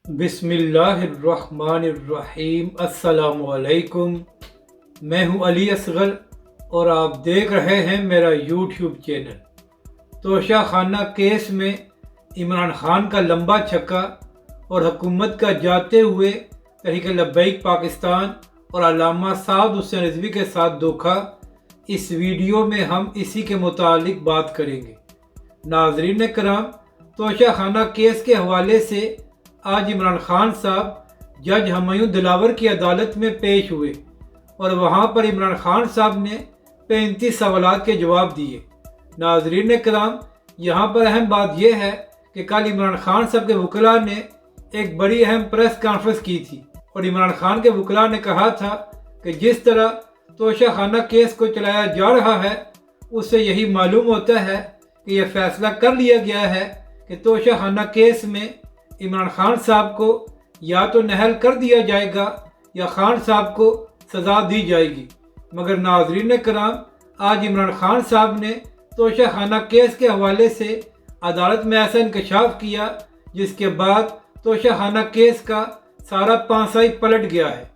बिस्मिल्लाहिर्रहमानिर्रहीम। अस्सलाम वालेकुम। मैं हूं अली असगर और आप देख रहे हैं मेरा यूट्यूब चैनल। तोशाखाना केस में इमरान खान का लंबा छक्का और हुकूमत का जाते हुए तहरीक लब्बैक पाकिस्तान और अल्लामा साद हुसैन रिजवी के साथ धोखा, इस वीडियो में हम इसी के मुतालिक बात करेंगे। नाजरीन कराम, तोशाखाना केस के हवाले से आज इमरान खान साहब जज हुमायूं दिलावर की अदालत में पेश हुए और वहां पर इमरान खान साहब ने 35 सवालात के जवाब दिए। नाजरीन कराम, यहाँ पर अहम बात यह है कि कल इमरान खान साहब के वकला ने एक बड़ी अहम प्रेस कॉन्फ्रेंस की थी और इमरान खान के वकला ने कहा था कि जिस तरह तोशाखाना केस को चलाया जा रहा है उससे यही मालूम होता है कि यह फैसला कर लिया गया है कि तोशाखाना केस में इमरान खान साहब को या तो नहल कर दिया जाएगा या खान साहब को सज़ा दी जाएगी। मगर नाजरीन कराम, आज इमरान खान साहब ने तोशाखाना केस के हवाले से अदालत में ऐसा इंकशाफ किया जिसके बाद तोशाखाना केस का सारा पांसा ही पलट गया है।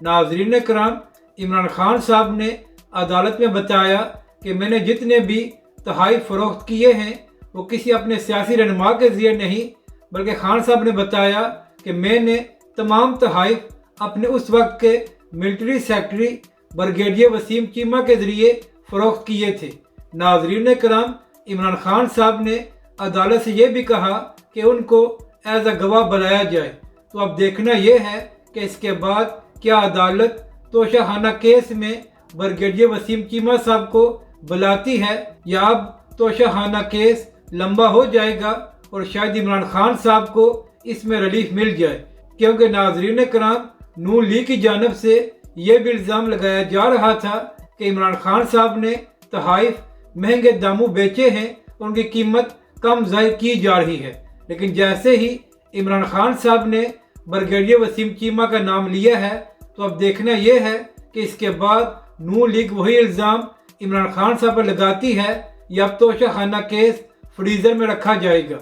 नाजरीन कराम, इमरान खान साहब ने अदालत में बताया कि मैंने जितने भी तहाइफ फ़रोख्त किए हैं वो किसी अपने सियासी रहनुमा के ज़रिए नहीं, बल्कि खान साहब ने बताया कि मैंने तमाम तहाइफ अपने उस वक्त के military secretary brigadier Waseem Cheema के ज़रिए फ़रोख्त किए थे। नाजरीन कराम, इमरान खान साहब ने अदालत से ये भी कहा कि उनको एज अ गवाह बुलाया जाए। तो अब देखना यह है कि इसके बाद क्या अदालत तोशाखाना केस में ब्रिगेडियर वसीम चीमा साहब को बुलाती है या अब तोशाखाना केस लंबा हो जाएगा और शायद इमरान खान साहब को इसमें रिलीफ मिल जाए। क्योंकि नाजरीन कराम, नून लीग की जानब से यह भी इल्ज़ाम लगाया जा रहा था कि इमरान खान साहब ने तहाइफ महंगे दामों बेचे हैं, उनकी कीमत कम ज़ाहिर की जा रही है। लेकिन जैसे ही इमरान खान साहब ने ब्रिगेडियर वसीम चीमा का नाम लिया है तो अब देखना यह है कि इसके बाद नून लीग वही इल्ज़ाम इमरान खान साहब पर लगाती है या अब तोशाखाना केस फ्रीज़र में रखा जाएगा।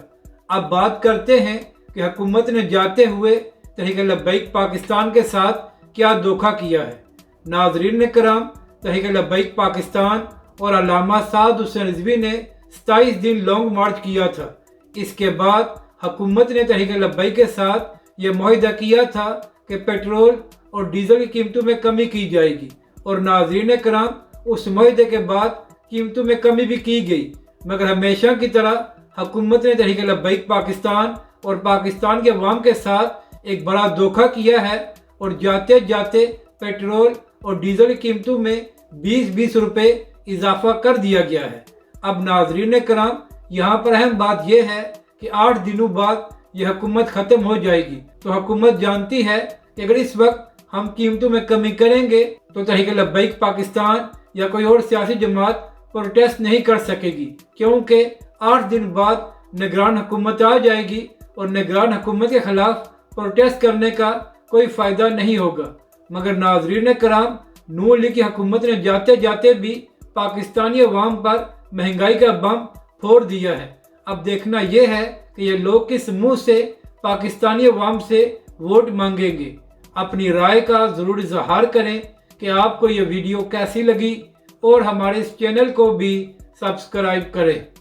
अब बात करते हैं कि हुकूमत ने जाते हुए तहरीक लब्बैक पाकिस्तान के साथ क्या धोखा किया है। नाजरीन कराम, तहरीक लब्बैक पाकिस्तान और अल्लामा साद हुसैन रिजवी ने 27 दिन लॉन्ग मार्च किया था। इसके बाद हुकूमत ने तहरीक लब्बैक के साथ ये मुआहदा किया था कि पेट्रोल और डीजल की कीमतों में कमी की जाएगी और नाजरीन कराम, उस मुआहदे के बाद कीमतों में कमी भी की गई। मगर हमेशा की तरह हुकूमत ने तहरीक लब्बैक पाकिस्तान और पाकिस्तान के अवाम के साथ एक बड़ा धोखा किया है और जाते जाते पेट्रोल और डीजल की कीमतों में 20-20 रुपये इजाफा कर दिया गया है। अब नाजरीन कराम, यहाँ पर अहम बात यह है कि 8 दिनों बाद यह हुकूमत ख़त्म हो जाएगी। तो हुकूमत जानती है कि अगर इस वक्त हम कीमतों में कमी करेंगे तो तहरीक लब्बैक पाकिस्तान या कोई और सियासी जमात प्रोटेस्ट नहीं कर सकेगी, क्योंकि 8 दिन बाद निगरान हुकूमत आ जाएगी और निगरान हुकूमत के खिलाफ प्रोटेस्ट करने का कोई फ़ायदा नहीं होगा। मगर नाजरीन कराम, नून लीग की हुकूमत ने जाते जाते भी पाकिस्तानी अवाम पर महंगाई का बम फोड़ दिया है। अब देखना यह है कि ये लोग किस मुंह से पाकिस्तानी अवाम से वोट मांगेंगे। अपनी राय का ज़रूर इजहार करें कि आपको ये वीडियो कैसी लगी और हमारे इस चैनल को भी सब्सक्राइब करें।